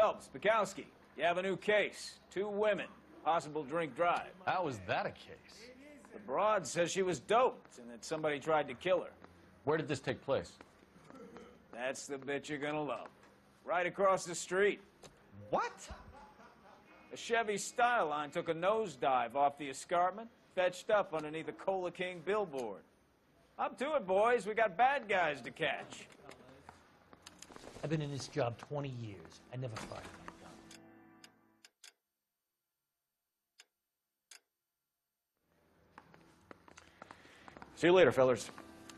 Phelps, Bukowski, you have a new case. 2 women, possible drink drive. How is that a case? The broad says she was doped and that somebody tried to kill her. Where did this take place? That's the bit you're gonna love. Right across the street. What? A Chevy Styline took a nosedive off the escarpment, fetched up underneath a Cola King billboard. Up to it, boys. We got bad guys to catch. I've been in this job 20 years. I never fired my gun. See you later, fellas.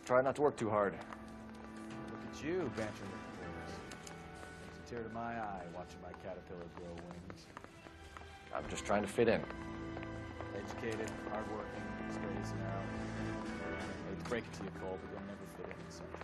Try not to work too hard. Look at you, bantering with the boys. Makes a tear to my eye watching my caterpillar grow wings. I'm just trying to fit in. Educated, hardworking, straight as an arrow. I hate to break it to you, Cole, but you'll never fit in this country.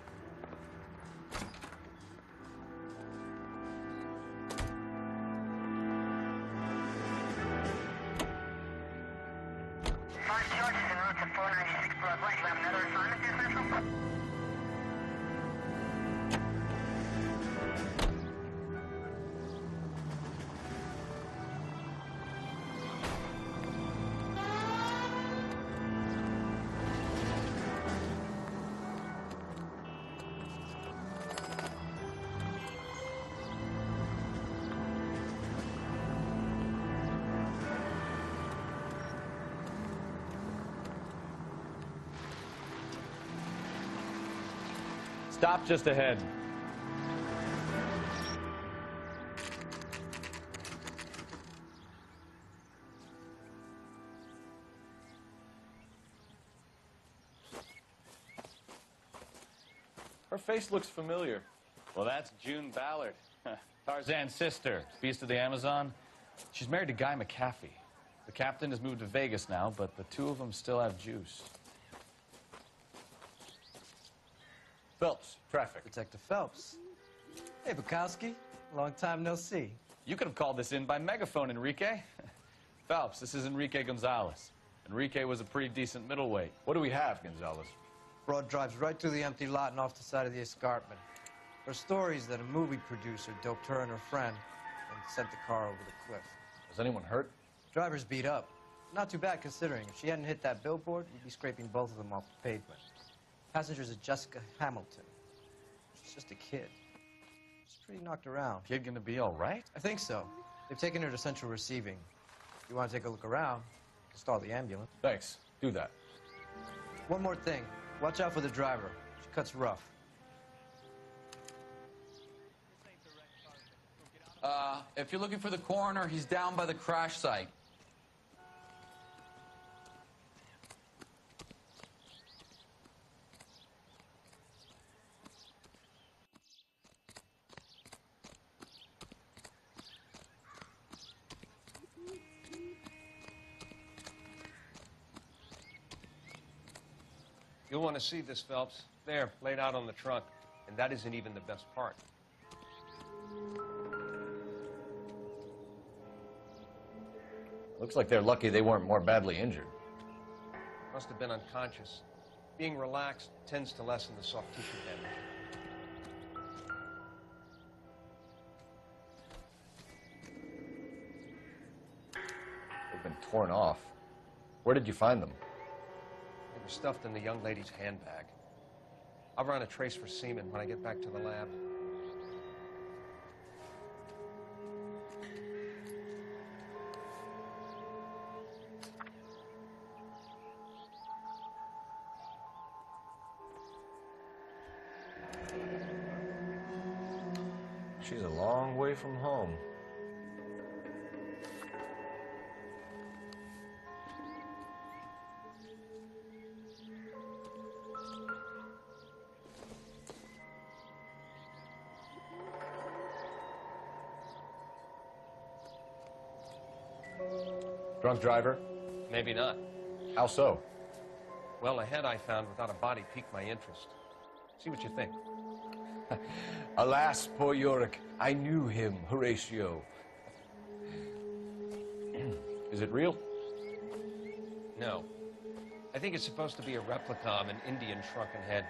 Stop just ahead. Her face looks familiar. Well, that's June Ballard, Tarzan's sister, beast of the Amazon. She's married to Guy McAfee. The captain has moved to Vegas now, but the 2 of them still have juice. Phelps, traffic. Detective Phelps. Hey, Bukowski. Long time no see. You could have called this in by megaphone, Enrique. Phelps, this is Enrique Gonzalez. Enrique was a pretty decent middleweight. What do we have, Gonzalez? Broad drives right through the empty lot and off the side of the escarpment. Her stories that a movie producer doped her and her friend and sent the car over the cliff. Was anyone hurt? Driver's beat up. Not too bad considering. If she hadn't hit that billboard, we'd be scraping both of them off the pavement. Passenger's a Jessica Hamilton. She's just a kid. She's pretty knocked around. Kid gonna be all right? I think so. They've taken her to central receiving. If you want to take a look around, you can stall the ambulance. Thanks. Do that. One more thing. Watch out for the driver. She cuts rough. If you're looking for the coroner, he's down by the crash site. You'll want to see this, Phelps. There, laid out on the trunk. And that isn't even the best part. Looks like they're lucky they weren't more badly injured. Must have been unconscious. Being relaxed tends to lessen the soft tissue damage. They've been torn off. Where did you find them? They were stuffed in the young lady's handbag. I'll run a trace for semen when I get back to the lab. She's a long way from home. Drunk driver? Maybe not. How so? Well, a head I found without a body piqued my interest. See what you think. Alas, poor Yorick, I knew him, Horatio. Is it real? No. I think it's supposed to be a replica of an Indian shrunken head.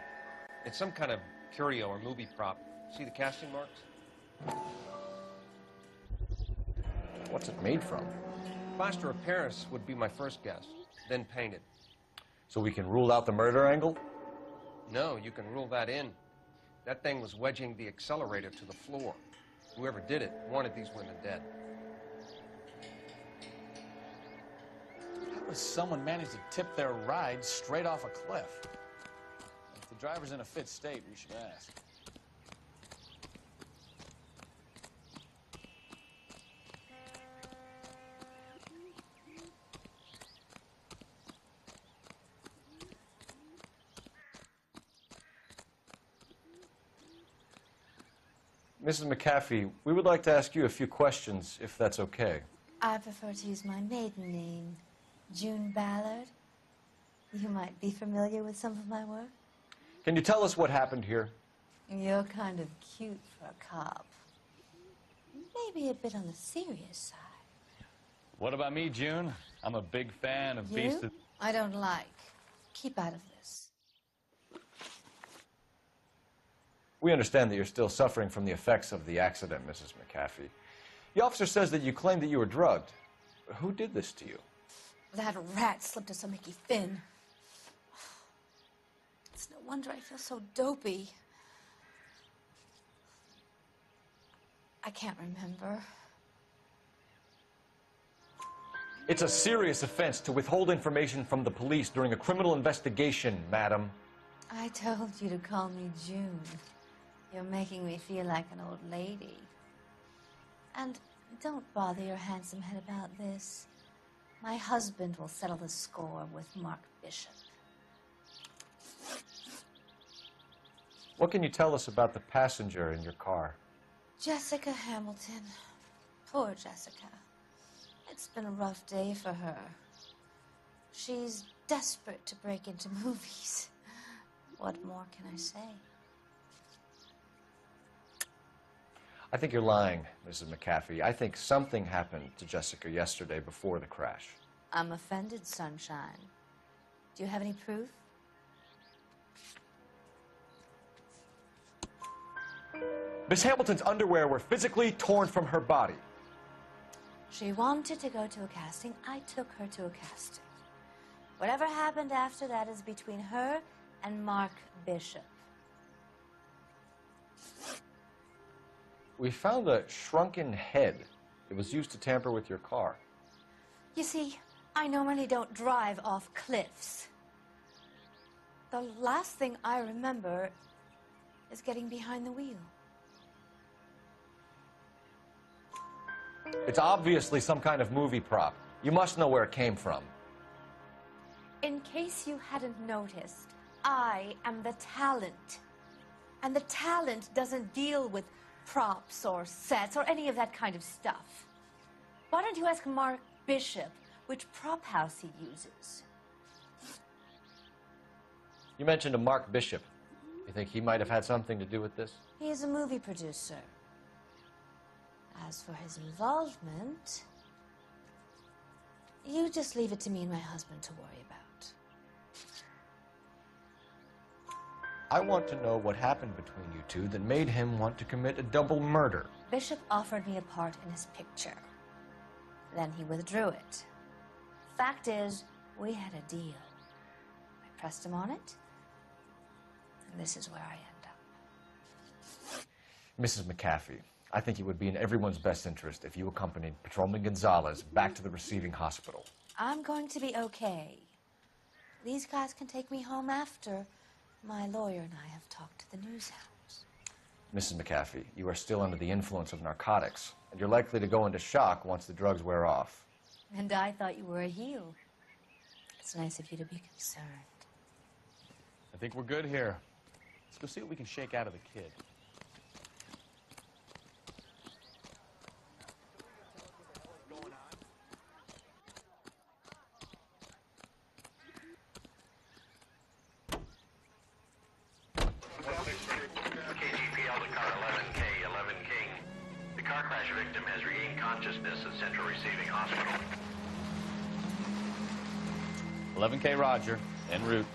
It's some kind of curio or movie prop. See the casting marks? What's it made from? Plaster of Paris would be my first guess, then painted. So we can rule out the murder angle? No, you can rule that in. That thing was wedging the accelerator to the floor. Whoever did it wanted these women dead. How does someone manage to tip their ride straight off a cliff? If the driver's in a fit state, we should ask. Mrs. McAfee, we would like to ask you a few questions, if that's okay. I prefer to use my maiden name, June Ballard. You might be familiar with some of my work. Can you tell us what happened here? You're kind of cute for a cop. Maybe a bit on the serious side. What about me, June? I'm a big fan of Beast You? of... I don't like. Keep out of this. We understand that you're still suffering from the effects of the accident, Mrs. McAfee. The officer says that you claimed that you were drugged. Who did this to you? That rat slipped us a Mickey Finn. It's no wonder I feel so dopey. I can't remember. It's a serious offense to withhold information from the police during a criminal investigation, madam. I told you to call me June. You're making me feel like an old lady. And don't bother your handsome head about this. My husband will settle the score with Mark Bishop. What can you tell us about the passenger in your car? Jessica Hamilton. Poor Jessica. It's been a rough day for her. She's desperate to break into movies. What more can I say? I think you're lying, Mrs. McAfee. I think something happened to Jessica yesterday before the crash. I'm offended, Sunshine. Do you have any proof? Miss Hamilton's underwear were physically torn from her body. She wanted to go to a casting. I took her to a casting. Whatever happened after that is between her and Mark Bishop. We found a shrunken head. It was used to tamper with your car. You see, I normally don't drive off cliffs. The last thing I remember is getting behind the wheel. It's obviously some kind of movie prop. You must know where it came from. In case you hadn't noticed, I am the talent. And the talent doesn't deal with props or sets or any of that kind of stuff. Why don't you ask Mark Bishop which prop house he uses? You mentioned a Mark Bishop. You think he might have had something to do with this? He is a movie producer. As for his involvement, you just leave it to me and my husband to worry about. I want to know what happened between you two that made him want to commit a double murder. Bishop offered me a part in his picture. Then he withdrew it. Fact is, we had a deal. I pressed him on it, and this is where I end up. Mrs. McAfee, I think it would be in everyone's best interest if you accompanied Patrolman Gonzalez back to the receiving hospital. I'm going to be okay. These guys can take me home after. My lawyer and I have talked to the news hounds. Mrs. McAfee, you are still under the influence of narcotics, and you're likely to go into shock once the drugs wear off. And I thought you were a heel. It's nice of you to be concerned. I think we're good here. Let's go see what we can shake out of the kid. KGPL to car 11K, 11 King. The car crash victim has regained consciousness at Central Receiving Hospital. 11K Roger, en route.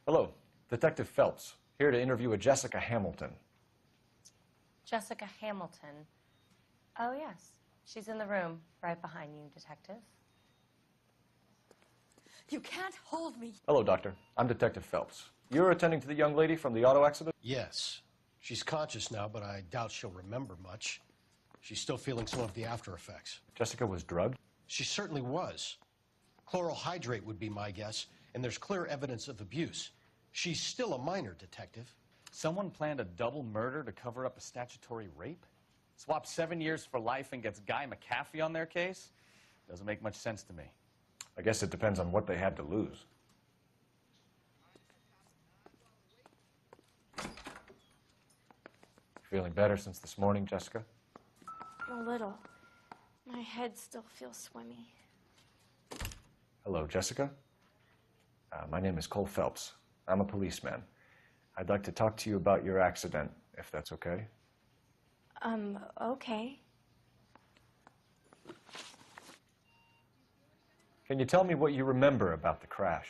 Hello, Detective Phelps, here to interview a Jessica Hamilton. Jessica Hamilton. Oh, yes. She's in the room right behind you, Detective. You can't hold me. Hello, Doctor. I'm Detective Phelps. You're attending to the young lady from the auto accident? Yes. She's conscious now, but I doubt she'll remember much. She's still feeling some of the after effects. Jessica was drugged? She certainly was. Chloral hydrate would be my guess, and there's clear evidence of abuse. She's still a minor, Detective. Someone planned a double murder to cover up a statutory rape? Swap 7 years for life and gets Guy McAfee on their case? Doesn't make much sense to me. I guess it depends on what they had to lose. Feeling better since this morning, Jessica? A little. My head still feels swimmy. Hello, Jessica. My name is Cole Phelps. I'm a policeman. I'd like to talk to you about your accident, if that's okay. Okay. Can you tell me what you remember about the crash?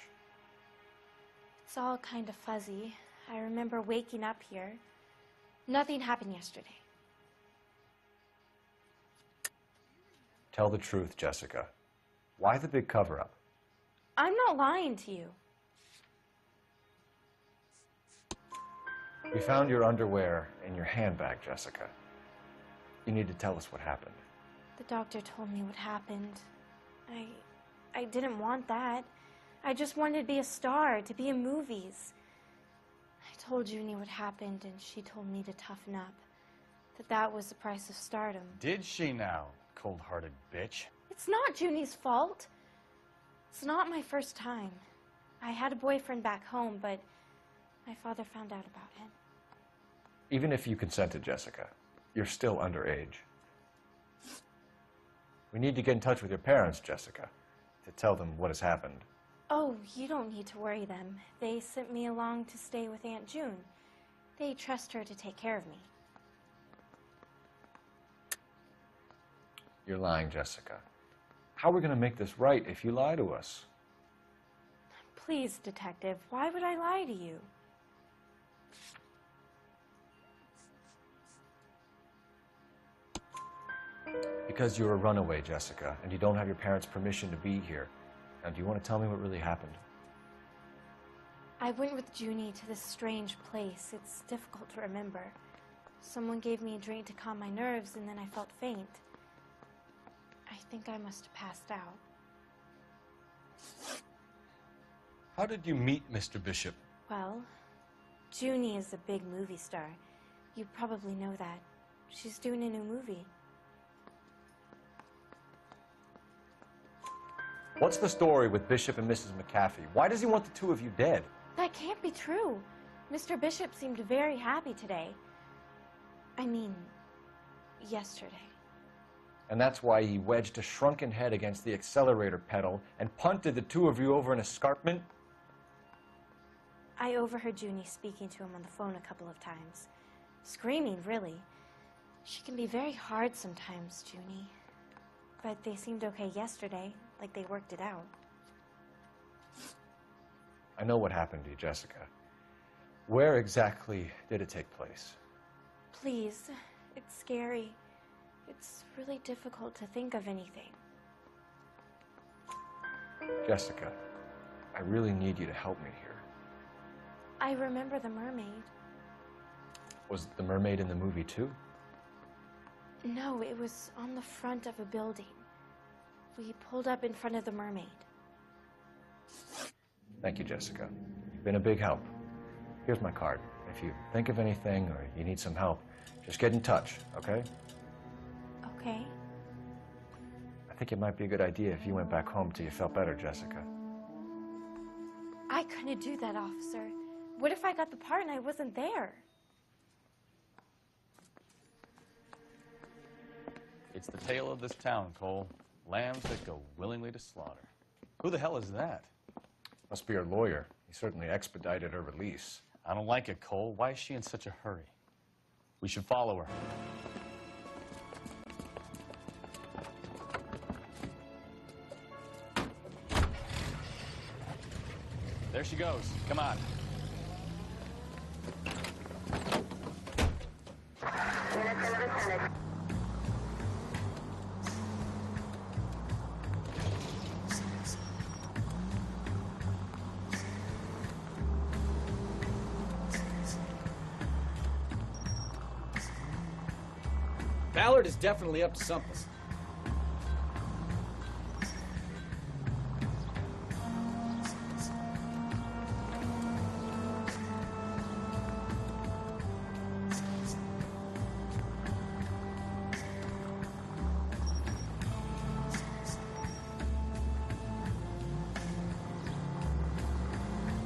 It's all kind of fuzzy. I remember waking up here. Nothing happened yesterday. Tell the truth, Jessica. Why the big cover-up? I'm not lying to you. We found your underwear in your handbag, Jessica. You need to tell us what happened. The doctor told me what happened. I didn't want that. I just wanted to be a star, to be in movies. I told Junie what happened, and she told me to toughen up. That was the price of stardom. Did she now, cold-hearted bitch? It's not Junie's fault. It's not my first time. I had a boyfriend back home, but my father found out about him. Even if you consented, Jessica, you're still underage. We need to get in touch with your parents, Jessica, to tell them what has happened. Oh, you don't need to worry them. They sent me along to stay with Aunt June. They trust her to take care of me. You're lying, Jessica. How are we going to make this right if you lie to us? Please, Detective, why would I lie to you? Because you're a runaway, Jessica, and you don't have your parents' permission to be here. Now, do you want to tell me what really happened? I went with Junie to this strange place. It's difficult to remember. Someone gave me a drink to calm my nerves, and then I felt faint. I think I must have passed out. How did you meet Mr. Bishop? Well, Junie is a big movie star. You probably know that. She's doing a new movie. What's the story with Bishop and Mrs. McAfee? Why does he want the two of you dead? That can't be true. Mr. Bishop seemed very happy today. I mean, yesterday. And that's why he wedged a shrunken head against the accelerator pedal and punted the two of you over an escarpment? I overheard Junie speaking to him on the phone a couple of times. Screaming, really. She can be very hard sometimes, Junie. But they seemed okay yesterday, like they worked it out. I know what happened to you, Jessica. Where exactly did it take place? Please, it's scary. It's really difficult to think of anything. Jessica, I really need you to help me here. I remember the mermaid. Was the mermaid in the movie too? No, it was on the front of a building. We pulled up in front of the mermaid. Thank you, Jessica. You've been a big help. Here's my card. If you think of anything or you need some help, just get in touch, okay? Okay. I think it might be a good idea if you went back home till you felt better, Jessica. I couldn't do that, officer. What if I got the part and I wasn't there? It's the tale of this town, Cole. Lambs that go willingly to slaughter. Who the hell is that? Must be her lawyer. He certainly expedited her release. I don't like it, Cole. Why is she in such a hurry? We should follow her. There she goes. Come on. Ballard is definitely up to something.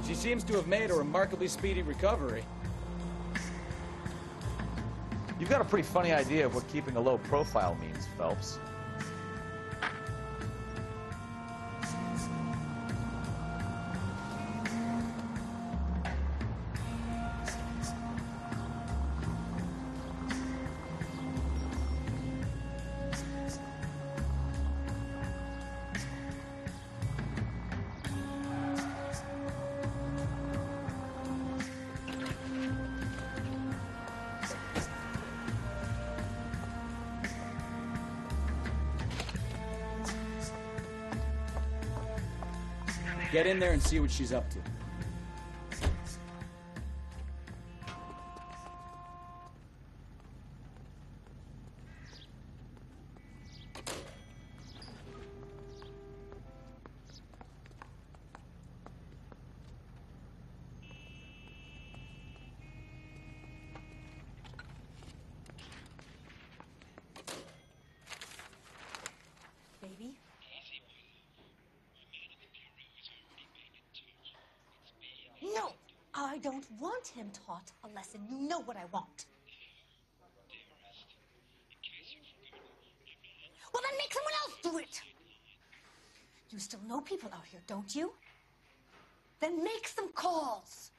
She seems to have made a remarkably speedy recovery. You've got a pretty funny idea of what keeping a low profile means, Phelps. Get in there and see what she's up to. Baby? No, I don't want him taught a lesson. You know what I want. Well, then make someone else do it. You still know people out here, don't you? Then make some calls.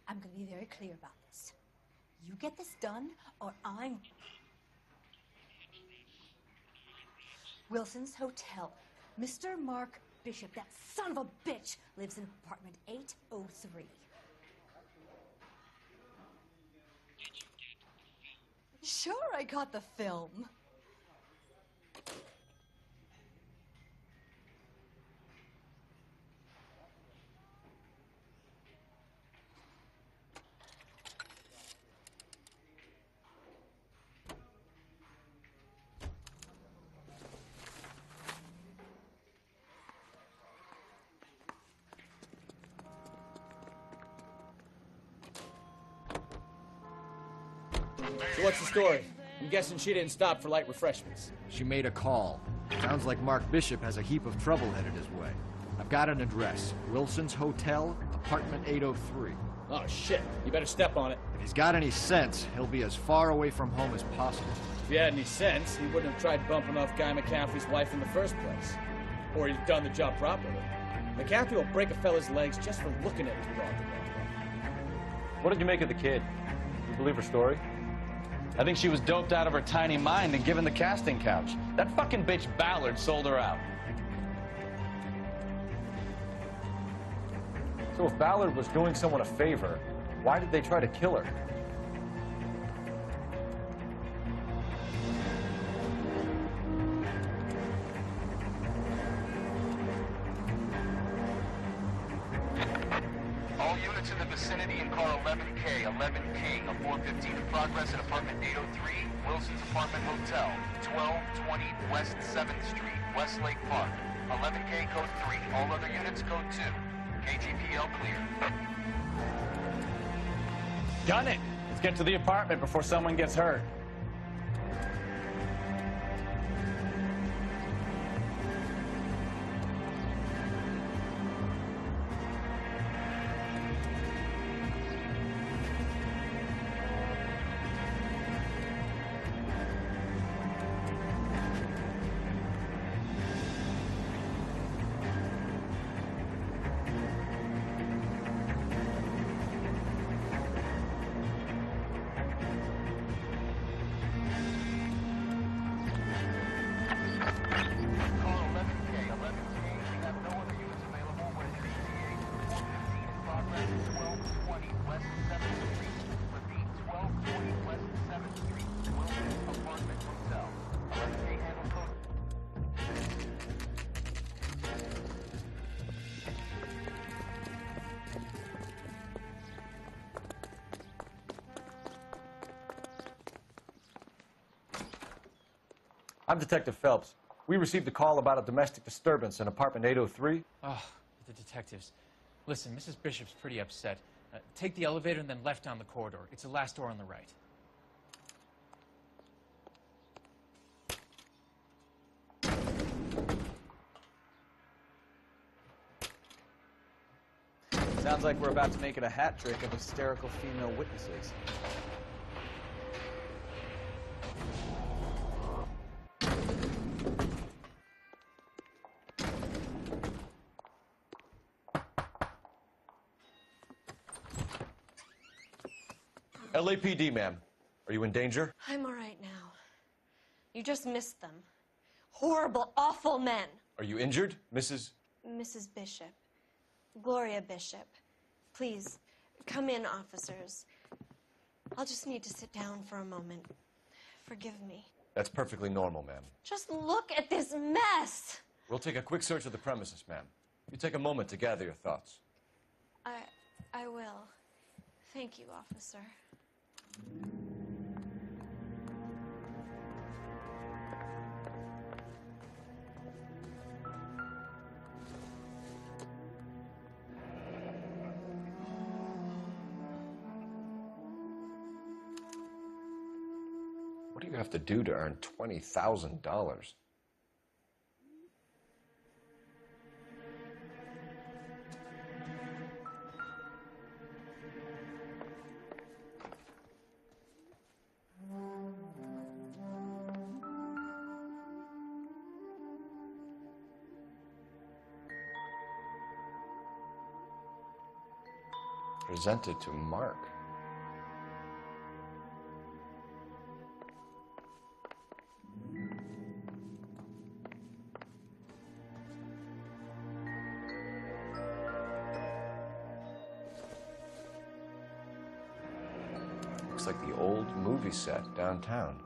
I'm going to be very clear about this. You get this done, or I'm... Wilson's Hotel. Mr. Mark Bishop, that son of a bitch, lives in apartment 803. Sure, I got the film. So what's the story? I'm guessing she didn't stop for light refreshments. She made a call. Sounds like Mark Bishop has a heap of trouble headed his way. I've got an address. Wilson's Hotel, apartment 803. Oh, shit. You better step on it. If he's got any sense, he'll be as far away from home as possible. If he had any sense, he wouldn't have tried bumping off Guy McCaffrey's wife in the first place. Or he'd have done the job properly. McCaffrey will break a fella's legs just for looking at his broad. What did you make of the kid? You believe her story? I think she was doped out of her tiny mind and given the casting couch. That fucking bitch Ballard sold her out. So if Ballard was doing someone a favor, why did they try to kill her? All units in the vicinity in car 11K, 11 King, a 415 in progress at apartment 803, Wilson's Apartment Hotel, 1220 West 7th Street, Westlake Park. 11K code 3, all other units code 2. KGPL clear. Gun it! Let's get to the apartment before someone gets hurt. I'm Detective Phelps. We received a call about a domestic disturbance in apartment 803. Oh, the detectives. Listen, Mrs. Bishop's pretty upset. Take the elevator and then left down the corridor. It's the last door on the right. Sounds like we're about to make it a hat trick of hysterical female witnesses. LAPD, ma'am. Are you in danger? I'm all right now. You just missed them. Horrible, awful men. Are you injured, Mrs.? Mrs. Bishop. Gloria Bishop. Please, come in, officers. I'll just need to sit down for a moment. Forgive me. That's perfectly normal, ma'am. Just look at this mess. We'll take a quick search of the premises, ma'am. You take a moment to gather your thoughts. I will. Thank you, officer. What do you have to do to earn $20,000? Presented to Mark. Looks like the old movie set downtown.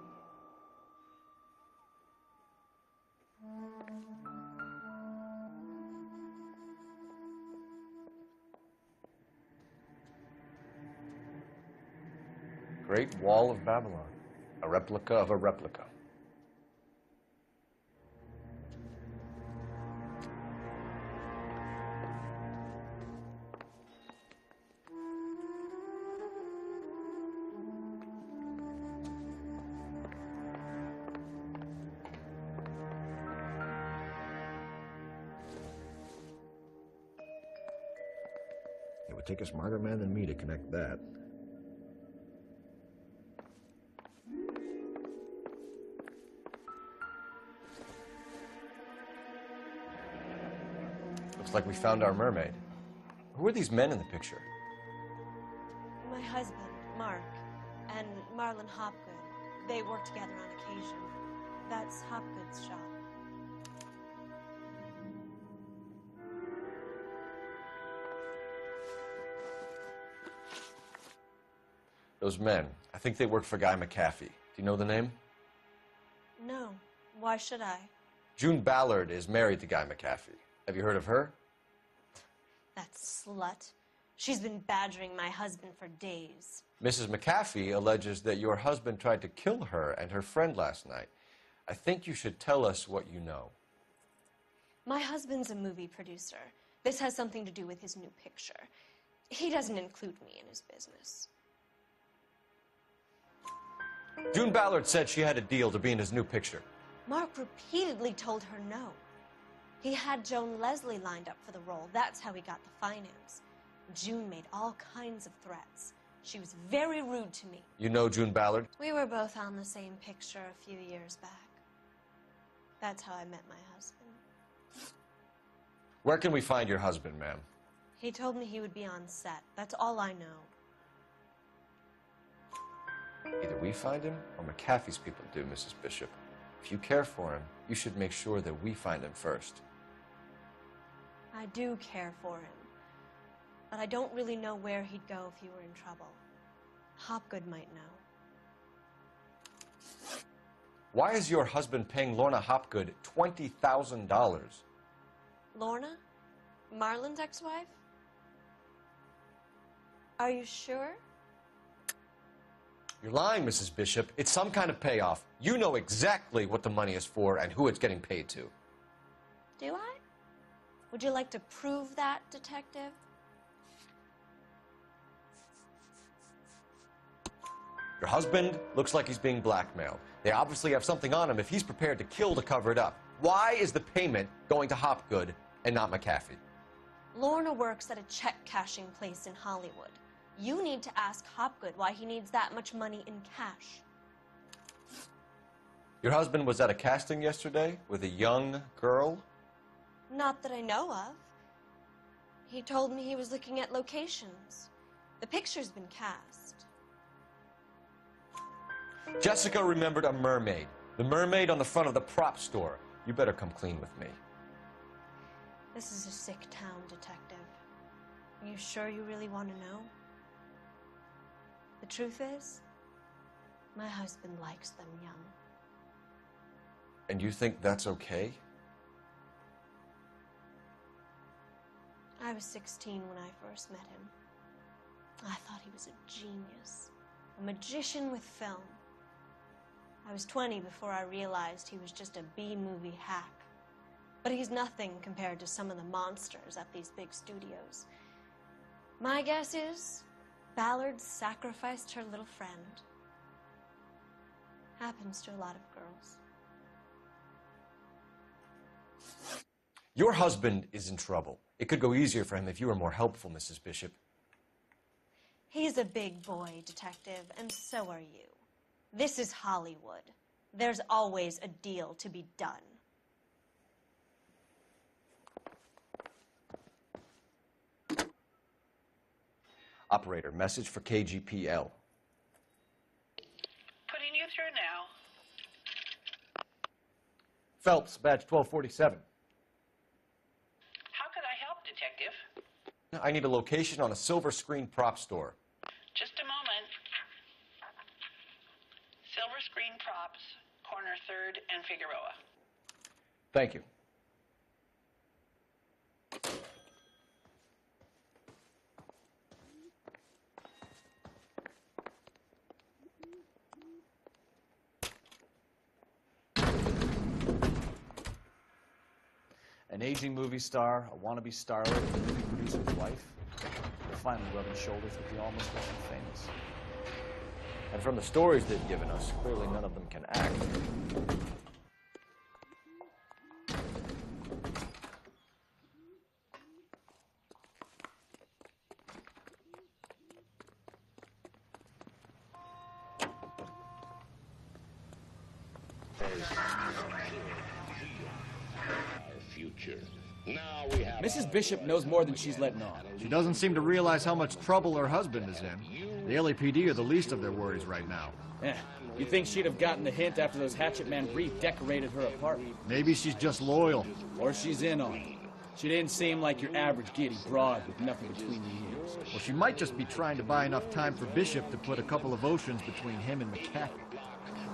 Great Wall of Babylon, a replica of a replica. It would take a smarter man than me to connect that. Looks like we found our mermaid. Who are these men in the picture? My husband, Mark, and Marlon Hopgood. They work together on occasion. That's Hopgood's shop. Those men, I think they work for Guy McAfee. Do you know the name? No. Why should I? June Ballard is married to Guy McAfee. Have you heard of her? That slut. She's been badgering my husband for days. Mrs. McAfee alleges that your husband tried to kill her and her friend last night. I think you should tell us what you know. My husband's a movie producer. This has something to do with his new picture. He doesn't include me in his business. June Ballard said she had a deal to be in his new picture. Mark repeatedly told her no. He had Joan Leslie lined up for the role. That's how he got the finance. June made all kinds of threats. She was very rude to me. You know June Ballard? We were both on the same picture a few years back. That's how I met my husband. Where can we find your husband, ma'am? He told me he would be on set. That's all I know. Either we find him or McAfee's people do, Mrs. Bishop. If you care for him, you should make sure that we find him first. I do care for him. But I don't really know where he'd go if he were in trouble. Hopgood might know. Why is your husband paying Lorna Hopgood $20,000? Lorna? Marlon's ex-wife? Are you sure? You're lying, Mrs. Bishop. It's some kind of payoff. You know exactly what the money is for and who it's getting paid to. Do I? Would you like to prove that, Detective? Your husband looks like he's being blackmailed. They obviously have something on him if he's prepared to kill to cover it up. Why is the payment going to Hopgood and not McAfee? Lorna works at a check-cashing place in Hollywood. You need to ask Hopgood why he needs that much money in cash. Your husband was at a casting yesterday with a young girl? Not that I know of. He told me he was looking at locations. The picture's been cast. Jessica remembered a mermaid. The mermaid on the front of the prop store. You better come clean with me. This is a sick town, Detective. Are you sure you really want to know? The truth is, my husband likes them young. And you think that's okay? I was 16 when I first met him. I thought he was a genius, a magician with film. I was 20 before I realized he was just a B-movie hack. But he's nothing compared to some of the monsters at these big studios. My guess is Ballard sacrificed her little friend. Happens to a lot of girls. Your husband is in trouble. It could go easier for him if you were more helpful, Mrs. Bishop. He's a big boy, Detective, and so are you. This is Hollywood. There's always a deal to be done. Operator, message for KGPL. Putting you through now. Phelps, badge 1247. How could I help, Detective? I need a location on a silver screen prop store. Just a moment. Silver Screen Props, corner 3rd and Figueroa. Thank you. An aging movie star, a wannabe starlet, and a movie producer's wife. They're finally rubbing shoulders with the almost wasn't famous. And from the stories they've given us, clearly none of them can act. Mrs. Bishop knows more than she's letting on. She doesn't seem to realize how much trouble her husband is in. The LAPD are the least of their worries right now. Yeah, you think she'd have gotten the hint after those hatchet men redecorated her apartment? Maybe she's just loyal. Or she's in on it. She didn't seem like your average giddy broad with nothing between the ears. Well, she might just be trying to buy enough time for Bishop to put a couple of oceans between him and McAfee.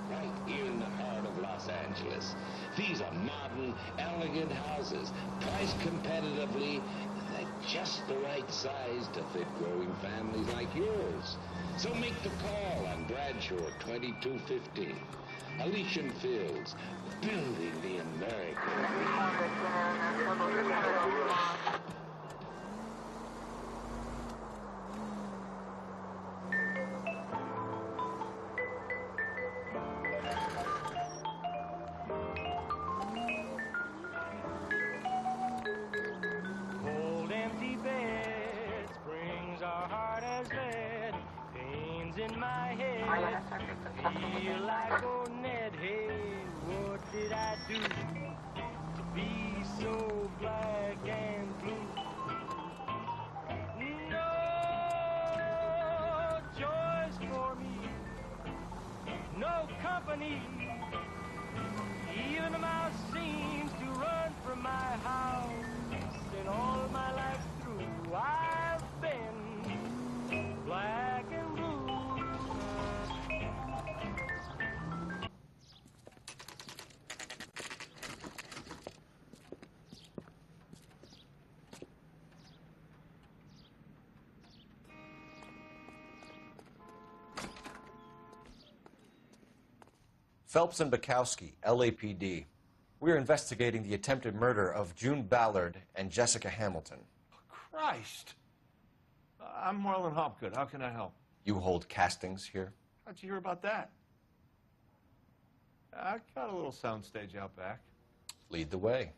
Right in the heart of Los Angeles. These are modern, elegant houses, priced competitively, and they're just the right size to fit growing families like yours. So make the call on Bradshaw 2215. Elysian Fields, building the American. Cold empty bed springs are hard as lead. Pains in my head feel like old Ned. Hey, what did I do to be so black and blue? No choice for me, no company. Even a mouse seems to run from my house. And all my life through, I've been black and blue. Phelps and Bukowski, LAPD. We're investigating the attempted murder of June Ballard and Jessica Hamilton. Christ. I'm Marlon Hopgood. How can I help? You hold castings here? How'd you hear about that? I got a little soundstage out back. Lead the way.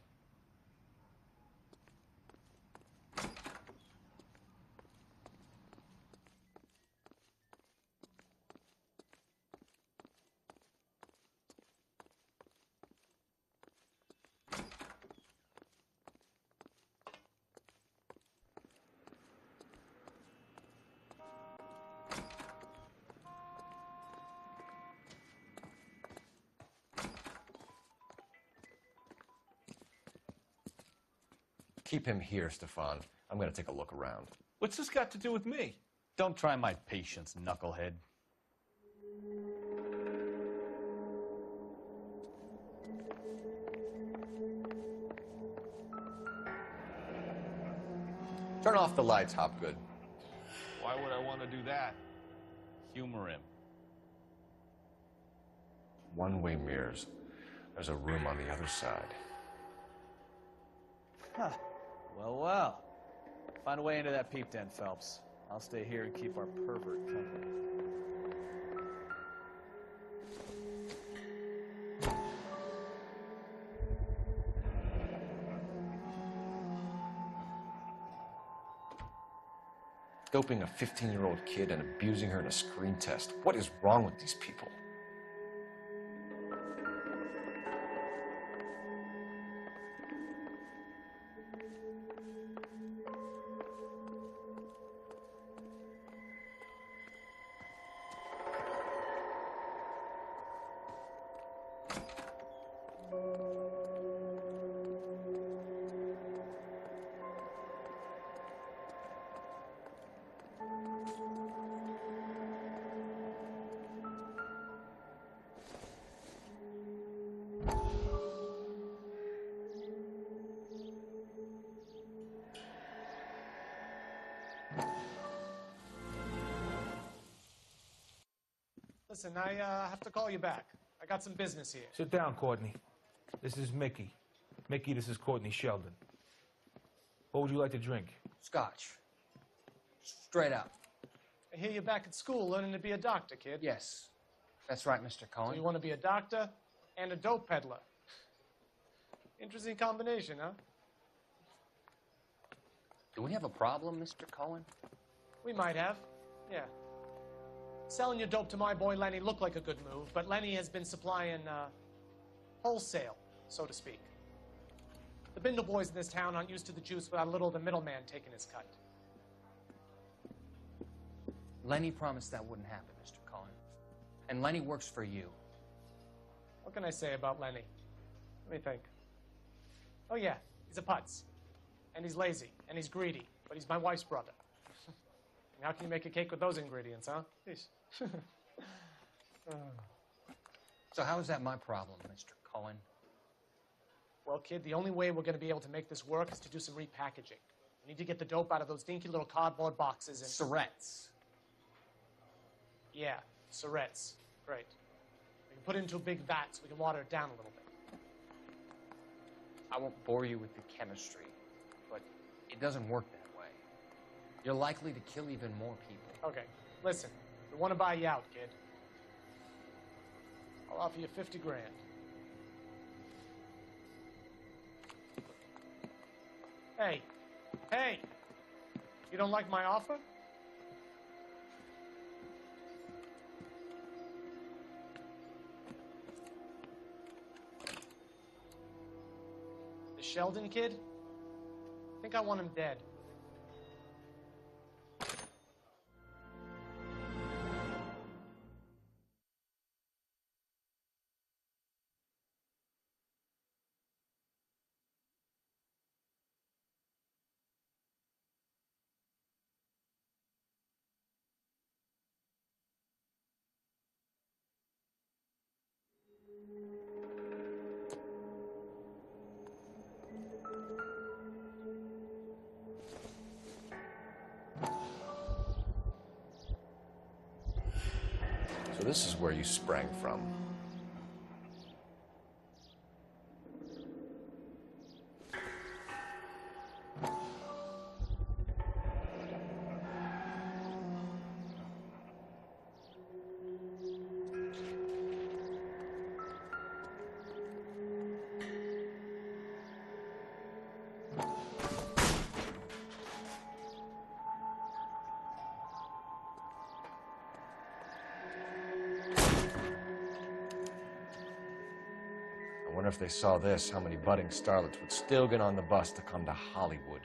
Keep him here, Stefan. I'm going to take a look around. What's this got to do with me? Don't try my patience, knucklehead. Turn off the lights, Hopgood. Why would I want to do that? Humor him. One-way mirrors. There's a room on the other side. Huh. Well, well. Find a way into that peep den, Phelps. I'll stay here and keep our pervert company. Doping a 15-year-old kid and abusing her in a screen test. What is wrong with these people? Listen, I have to call you back. I got some business here. Sit down, Courtney. This is Mickey. Mickey, this is Courtney Sheldon. What would you like to drink? Scotch. Straight up. I hear you're back at school learning to be a doctor, kid. Yes. That's right, Mr. So Cohen. you want to be a doctor and a dope peddler. Interesting combination, huh? Do we have a problem, Mr. Cohen? We might have, yeah. Selling your dope to my boy Lenny looked like a good move, but Lenny has been supplying wholesale, so to speak. The Bindle boys in this town aren't used to the juice without a little of the middleman taking his cut. Lenny promised that wouldn't happen, Mr. Cohen. And Lenny works for you. What can I say about Lenny? Let me think. Oh yeah, he's a putz. And he's lazy, and he's greedy, but he's my wife's brother. And how can you make a cake with those ingredients, huh? Jeez. So how is that my problem, Mr. Cohen? Well, kid, the only way we're going to be able to make this work is to do some repackaging. We need to get the dope out of those dinky little cardboard boxes and... Surrettes. Yeah, surrettes. Great. We can put it into a big vat so we can water it down a little bit. I won't bore you with the chemistry, but it doesn't work that way. You're likely to kill even more people. Okay, listen. We want to buy you out, kid. I'll offer you 50 grand. Hey, hey! You don't like my offer? The Sheldon kid? I think I want him dead. So this is where you sprang from. wonder if they saw this, how many budding starlets would still get on the bus to come to Hollywood.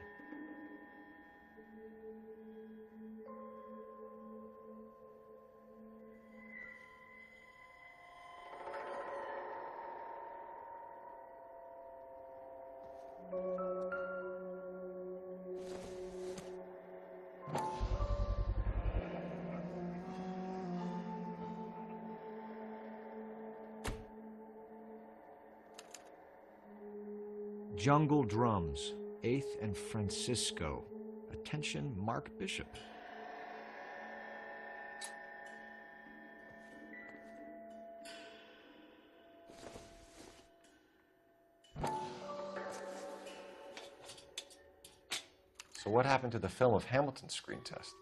Jungle Drums, 8th and Francisco. Attention, Mark Bishop. So what happened to the film of Hamilton's screen test?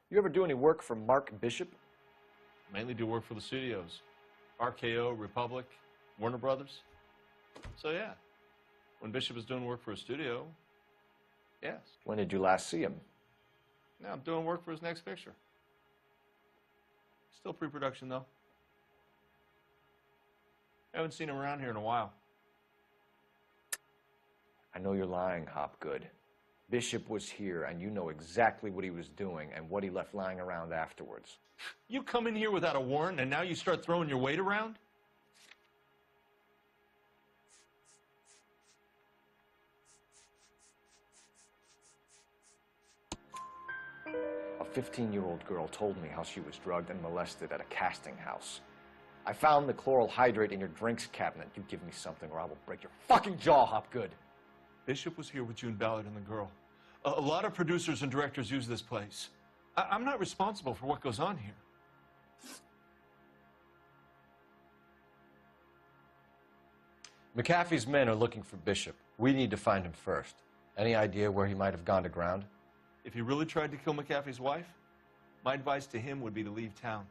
You ever do any work for Mark Bishop? Mainly do work for the studios. RKO, Republic, Warner Brothers. So yeah, when Bishop is doing work for a studio, yes. When did you last see him? Now I'm doing work for his next picture. Still pre-production though. Haven't seen him around here in a while. I know you're lying, Hopgood. Bishop was here, and you know exactly what he was doing and what he left lying around afterwards. You come in here without a warrant, and now you start throwing your weight around? A 15-year-old girl told me how she was drugged and molested at a casting house. I found the chloral hydrate in your drinks cabinet. You give me something or I will break your fucking jaw, Hopgood. Bishop was here with June Ballard and the girl. A lot of producers and directors use this place. I'm not responsible for what goes on here. McAfee's men are looking for Bishop. We need to find him first. Any idea where he might have gone to ground? If he really tried to kill McAfee's wife, my advice to him would be to leave town.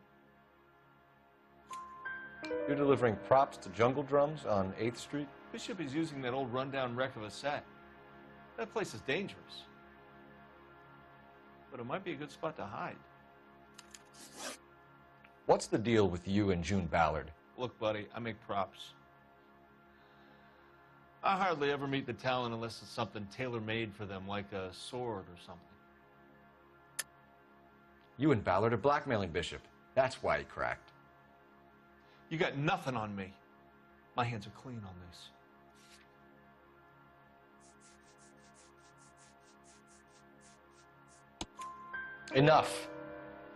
You're delivering props to Jungle Drums on 8th Street? Bishop is using that old rundown wreck of a set. That place is dangerous. But it might be a good spot to hide. What's the deal with you and June Ballard? Look, buddy, I make props. I hardly ever meet the talent unless it's something tailor-made for them, like a sword or something. You and Ballard are blackmailing Bishop. That's why he cracked. You got nothing on me. My hands are clean on this. Enough.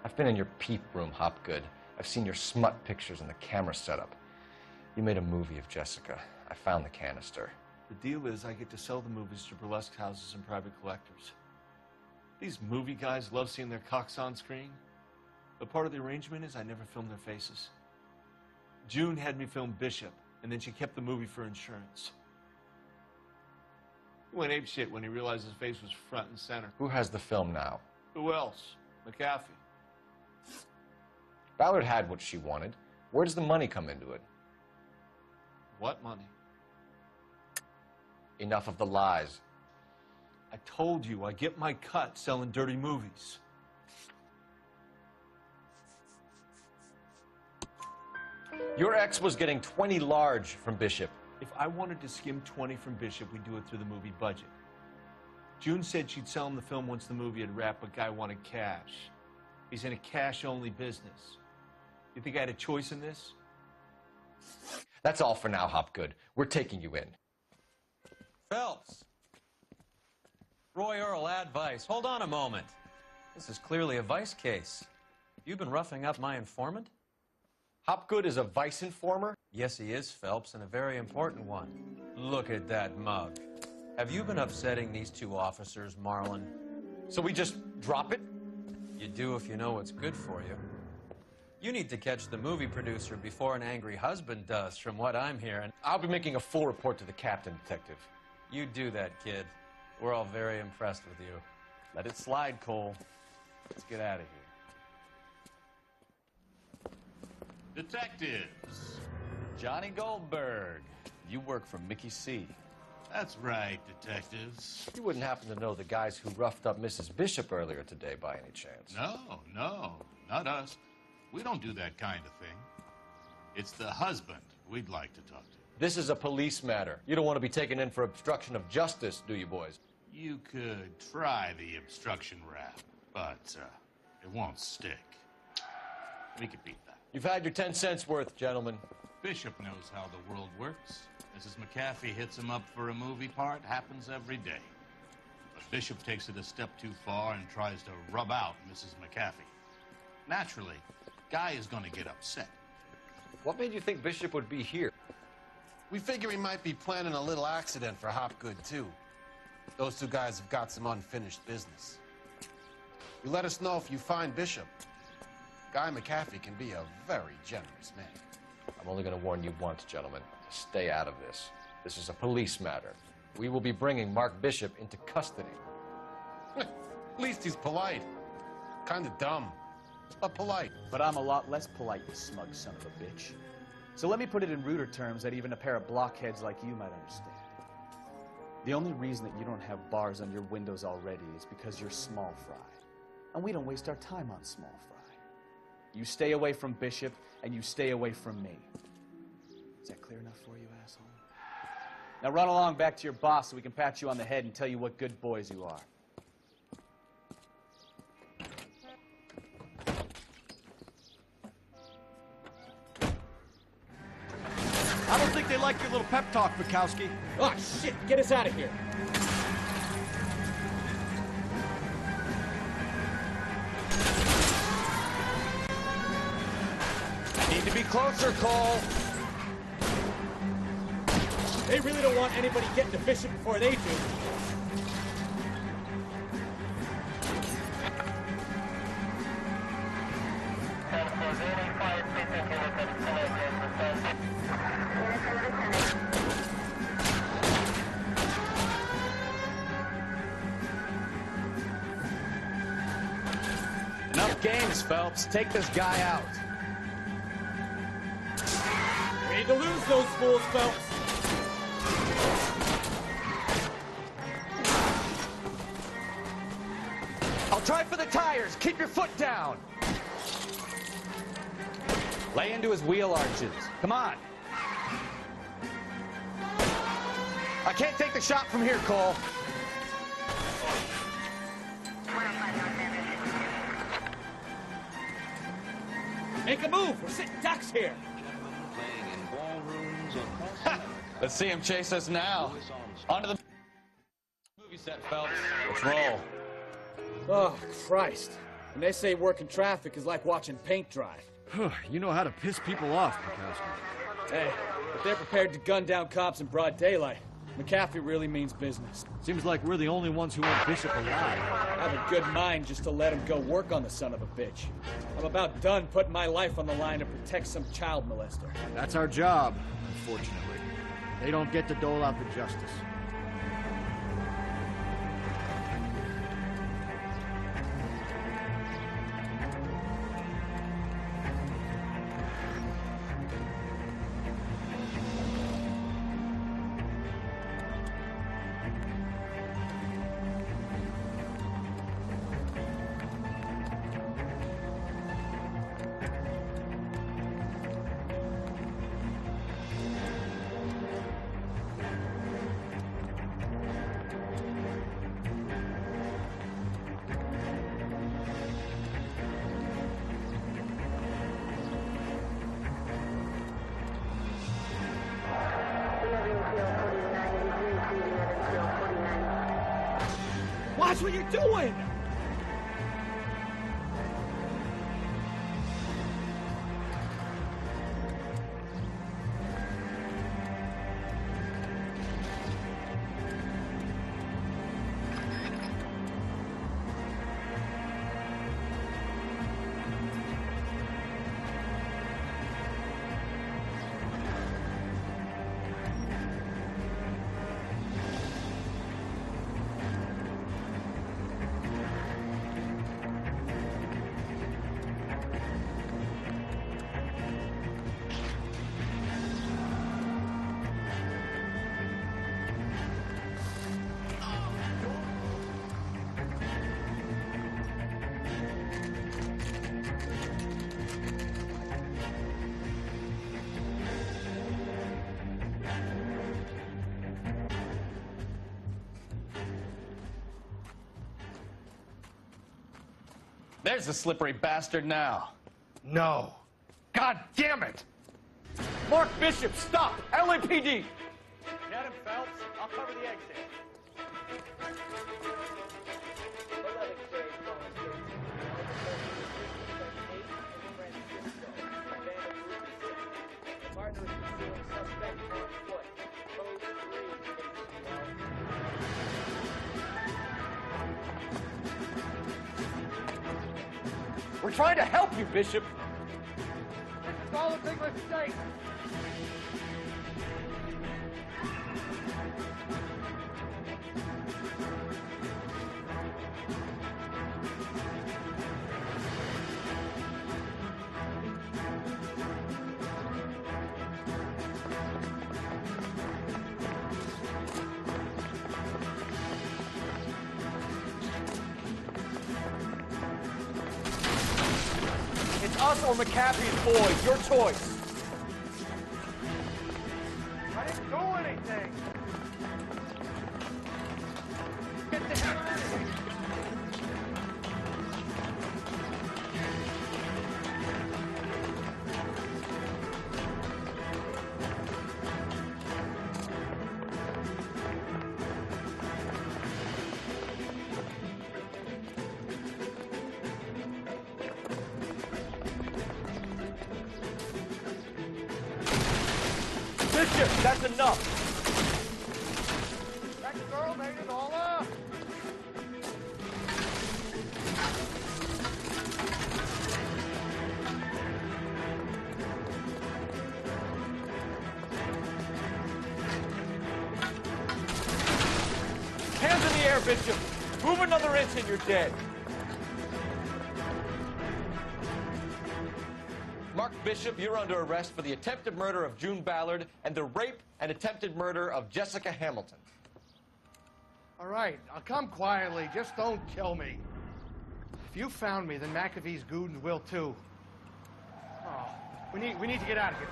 I've been in your peep room, Hopgood. I've seen your smut pictures and the camera setup. You made a movie of Jessica. I found the canister. The deal is I get to sell the movies to burlesque houses and private collectors. These movie guys love seeing their cocks on screen. But part of the arrangement is I never film their faces. June had me film Bishop, and then she kept the movie for insurance. He went apeshit when he realized his face was front and center. Who has the film now? Who else? McAfee. Ballard had what she wanted. Where does the money come into it? What money? Enough of the lies. I told you I get my cut selling dirty movies. Your ex was getting 20 large from Bishop. If I wanted to skim 20 from Bishop, we'd do it through the movie budget. June said she'd sell him the film once the movie had wrapped, but Guy wanted cash. He's in a cash-only business. You think I had a choice in this? That's all for now, Hopgood. We're taking you in. Phelps. Roy Earl, advice. Hold on a moment. This is clearly a vice case. You've been roughing up my informant? Hopgood is a vice informer? Yes, he is, Phelps, and a very important one. Look at that mug. Have you been upsetting these two officers, Marlin? So we just drop it? You do if you know what's good for you. You need to catch the movie producer before an angry husband does, from what I'm hearing. I'll be making a full report to the captain, Detective. You do that, kid. We're all very impressed with you. Let it slide, Cole. Let's get out of here. Detectives. Johnny Goldberg. You work for Mickey C. That's right, detectives. You wouldn't happen to know the guys who roughed up Mrs. Bishop earlier today by any chance? No, not us. We don't do that kind of thing. It's the husband we'd like to talk to. This is a police matter. You don't want to be taken in for obstruction of justice, do you, boys? You could try the obstruction rap, but it won't stick. We could beat that. You've had your 10 cents worth, gentlemen. Bishop knows how the world works. Mrs. McAfee hits him up for a movie part. Happens every day. But Bishop takes it a step too far and tries to rub out Mrs. McAfee. Naturally, Guy is going to get upset. What made you think Bishop would be here? We figure he might be planning a little accident for Hopgood, too. Those two guys have got some unfinished business. You let us know if you find Bishop. Guy McAfee can be a very generous man. I'm only going to warn you once, gentlemen. Stay out of this. This is a police matter. We will be bringing Mark Bishop into custody. At least he's polite. Kind of dumb, but polite. But I'm a lot less polite, you smug son of a bitch. So let me put it in ruder terms that even a pair of blockheads like you might understand. The only reason that you don't have bars on your windows already is because you're small fry. And we don't waste our time on small fry. You stay away from Bishop, and you stay away from me. Is that clear enough for you, asshole? Now run along back to your boss so we can pat you on the head and tell you what good boys you are. I don't think they like your little pep talk, Bukowski. Oh, shit! Get us out of here! Need to be closer, Cole. They really don't want anybody getting to Bishop before they do. Enough games, Phelps. Take this guy out. We need to lose those fools, Phelps. I'll try for the tires. Keep your foot down. Lay into his wheel arches. Come on. I can't take the shot from here, Cole. Make a move. We're sitting ducks here. Let's see him chase us now. Onto the movie set, Phelps. Let's roll. Oh, Christ. When they say working traffic is like watching paint dry. You know how to piss people off, Bukowski. Hey, if they're prepared to gun down cops in broad daylight, McAfee really means business. Seems like we're the only ones who want Bishop alive. I have a good mind just to let him go work on the son of a bitch. I'm about done putting my life on the line to protect some child molester. That's our job, unfortunately. They don't get to dole out the justice. Watch what you're doing! There's the slippery bastard now. No. God damn it! Mark Bishop, stop! LAPD! Get him, Phelps. I'll cover the exit. We're trying to help you, Bishop. It's all a big mistake. It's us or McAfee's boys. Your choice. I didn't do anything. Get the hell out of here. Bishop, that's enough. That girl made it all up. Hands in the air, Bishop. Move another inch and you're dead. Mark Bishop, you're under arrest for the attempted murder of June Ballard and the rape and attempted murder of Jessica Hamilton. All right, I'll come quietly. Just don't kill me. If you found me, then McAfee's goons will too. Oh, we need to get out of here.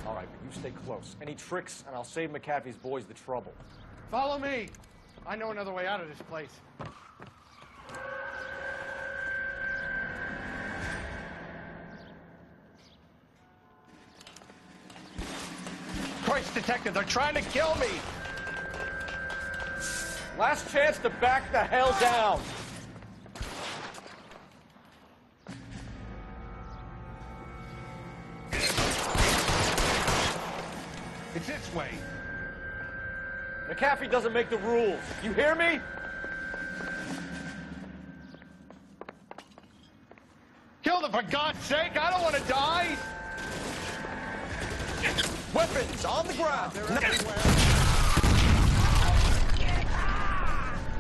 All right, but you stay close. Any tricks, and I'll save McAfee's boys the trouble. Follow me. I know another way out of this place. Christ, detective, they're trying to kill me. Last chance to back the hell down. It's this way. McAfee doesn't make the rules. You hear me? Kill them, for God's sake. I don't want to die. Weapons on the ground.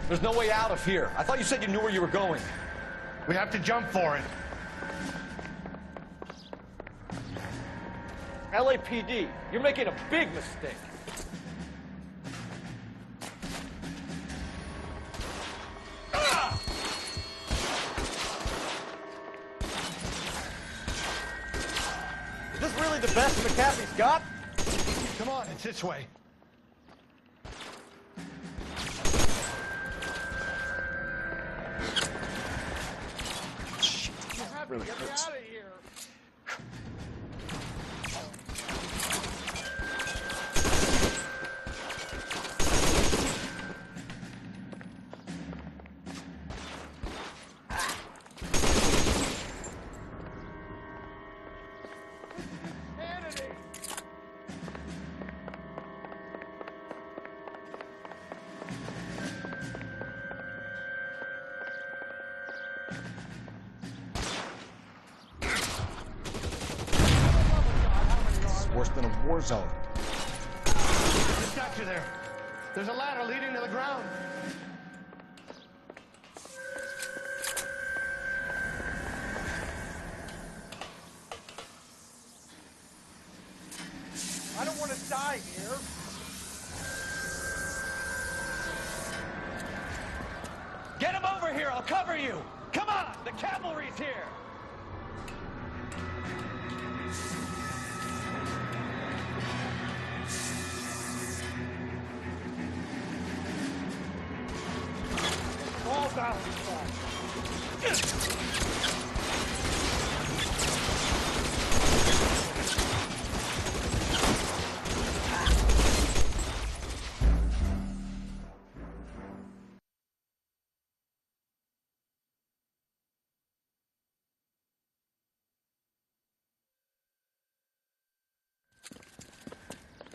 There's no way out of here. I thought you said you knew where you were going. We have to jump for it. LAPD, you're making a big mistake. Is this really the best McAfee's got? Come on, it's this way. You have to get me out of here. Worse than a war zone. Just got you there. There's a ladder leading to the ground. I don't want to die here. Get him over here. I'll cover you. Come on. The cavalry's here. All Stop.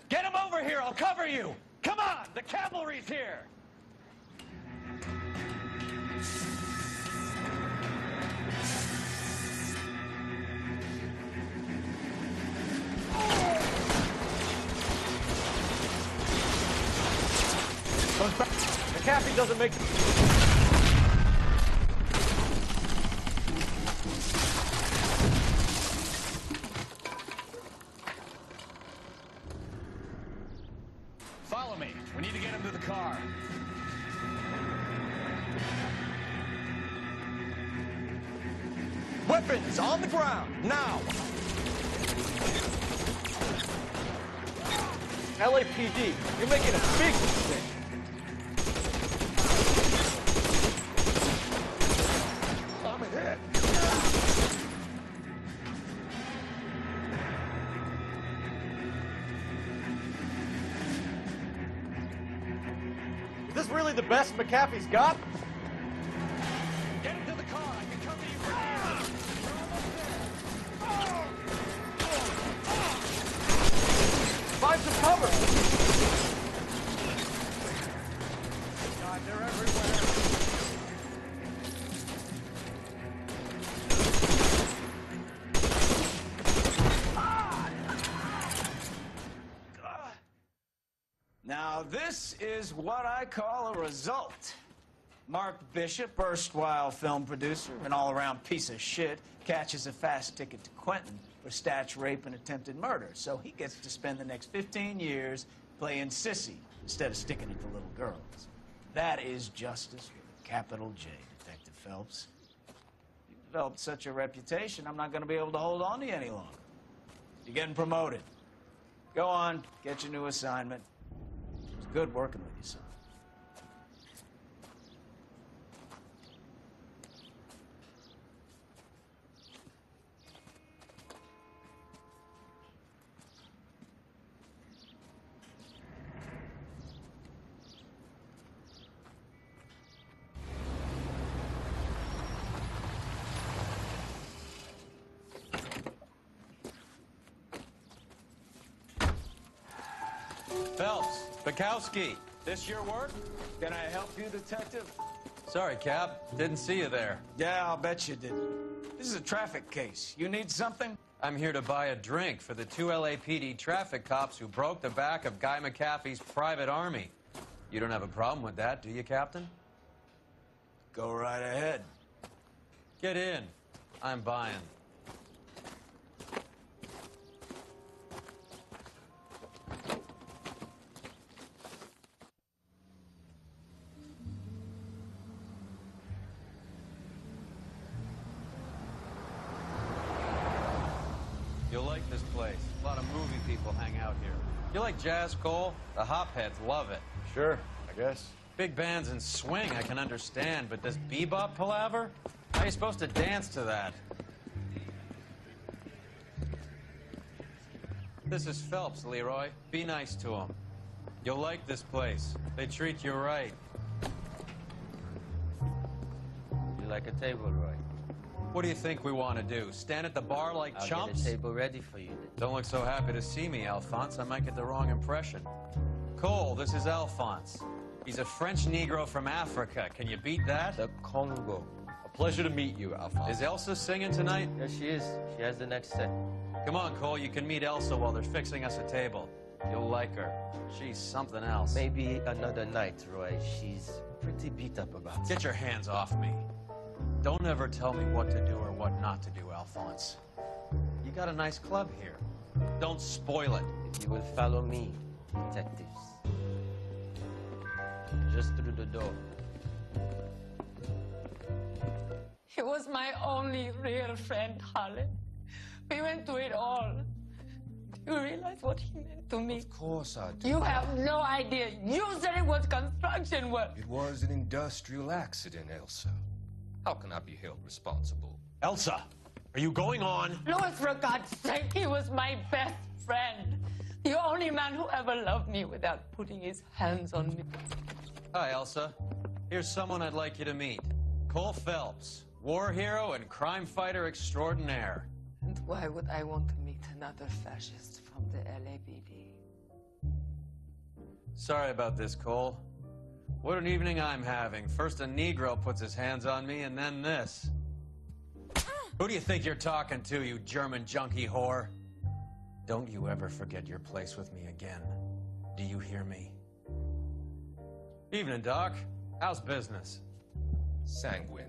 Get him over here, I'll cover you! Come on, the cavalry's here! McAfee doesn't make... Follow me. We need to get him to the car. Weapons on the ground, now! LAPD, you're making a big mistake. I'm hit. Is this really the best McAfee's got? Get him to the car. I can cover you from here. Find some cover. God, they're everywhere. Now, this is what I call a result. Mark Bishop, erstwhile film producer, an all-around piece of shit, catches a fast ticket to Quentin for statch rape and attempted murder. So he gets to spend the next 15 years playing sissy instead of sticking it to little girls. That is justice with a capital J, Detective Phelps. You've developed such a reputation, I'm not going to be able to hold on to you any longer. You're getting promoted. Go on, get your new assignment. It was good working with you, son. Phelps, Bukowski, this your work? Can I help you, Detective? Sorry, Cap. Didn't see you there. Yeah, I'll bet you didn't. This is a traffic case. You need something? I'm here to buy a drink for the 2 LAPD traffic cops who broke the back of Guy McAfee's private army. You don't have a problem with that, do you, Captain? Go right ahead. Get in. I'm buying. You'll like this place. A lot of movie people hang out here. You like jazz, Cole? The hopheads love it. Sure, I guess. Big bands and swing, I can understand, but this bebop palaver? How are you supposed to dance to that? This is Phelps, Leroy. Be nice to him. You'll like this place. They treat you right. You like a table, Roy? What do you think we want to do? Stand at the bar like I'll chumps? get a table ready for you. Don't look so happy to see me, Alphonse. I might get the wrong impression. Cole, this is Alphonse. He's a French Negro from Africa. Can you beat that? The Congo. A pleasure to meet you, Alphonse. Is Elsa singing tonight? Yes, she is. She has the next set. Come on, Cole. You can meet Elsa while they're fixing us a table. You'll like her. She's something else. Maybe another night, Roy. She's pretty beat up about it. Get your hands off me. Don't ever tell me what to do or what not to do, Alphonse. You got a nice club here. Don't spoil it. If you will follow me, detectives. Just through the door. He was my only real friend, Harlan. We went through it all. You realize what he meant to me? Of course I do. You have no idea. You said it was construction work. It was an industrial accident, Elsa. How can I be held responsible? Elsa, are you going on? Louis, for God's sake, he was my best friend. The only man who ever loved me without putting his hands on me. Hi, Elsa. Here's someone I'd like you to meet. Cole Phelps, war hero and crime fighter extraordinaire. And why would I want to meet another fascist from the LAPD? Sorry about this, Cole. What an evening I'm having. First a Negro puts his hands on me, and then this. Who do you think you're talking to, you German junkie whore? Don't you ever forget your place with me again. Do you hear me? Evening, Doc. How's business? Sanguine.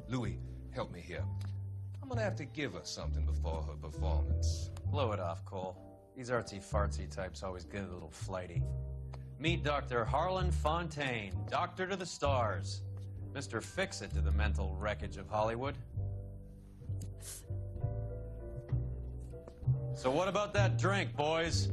Louis, help me here. I'm gonna have to give her something before her performance. Blow it off, Cole. These artsy-fartsy types always get a little flighty. Meet Dr. Harlan Fontaine, doctor to the stars. Mr. Fix-It to the mental wreckage of Hollywood. So what about that drink, boys?